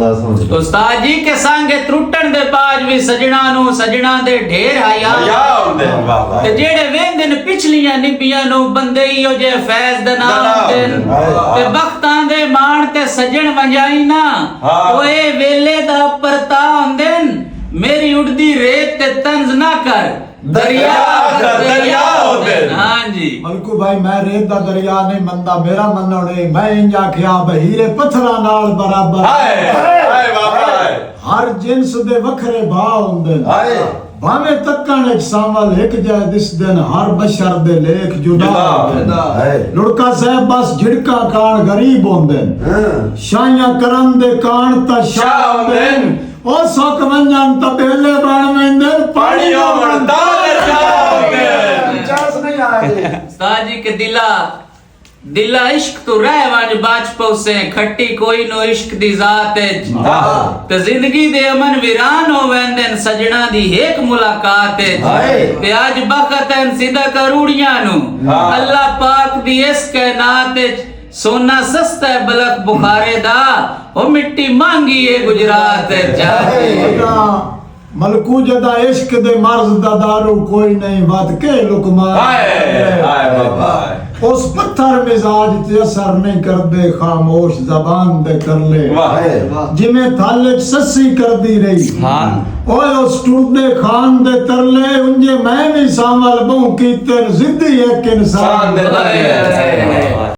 उस्ताद जी के संगे त्रुटन दे बाज भी सजना नु सजना दे ढेर आया ते जेड़े वेंदे ने पिछलियां निबियां नु बंदे ही हो जे फैज दा नाम देन ते बख्तां दे मान ते सजन वंजाई ना ओए वेले दा परता हुंदेन मेरी उड़दी रेत ते तंज ना कर दरिया होते। हाँ जी मलकू भाई मैं रेत दा दरिया नहीं मनदा मेरा मनोड़े मैं इंज आखिया बहीरे पत्थरां नाल बराबर हर जिन्स दे वखरे भाव हुंदे भावे तक्कण एक सामल एक जाय दिस दिन हर बशर दे लेख जुदा लुड़का साहब बस झिड़का कान गरीब होंदे शाइयां करन दे कान ता शाह होंदे ओ सोक वंजन तबेले बण वेंदे पाणीओ बनदा दरिया चांस नहीं आए उस्ताद जी के दिला इश्क तो रह वंज बाच पौसे खट्टी कोई नो इश्क दी जात है ते जिंदगी दे अमन वीरान हो वेंदन सजना दी एक मुलाकात है ते आज बखत है सीधा करूड़ियां नु अल्लाह पाक दी इस कायनात सोना सस्ता है बलक बुखारे दा ओ मिट्टी मांगी है गुजरात जाके मलकू जदा इश्क दे मर्ज दा दारू कोई नहीं वद के लुकमा उस पत्थर मिजाज ते असर नहीं करदे खामोश जबान दे कर ले जिमें थाले सस्सी करदी रही ओए उस टूटदे खान दे तरले उंजे मैं भी सामल बहु कीते जिद्दी एक इंसान दे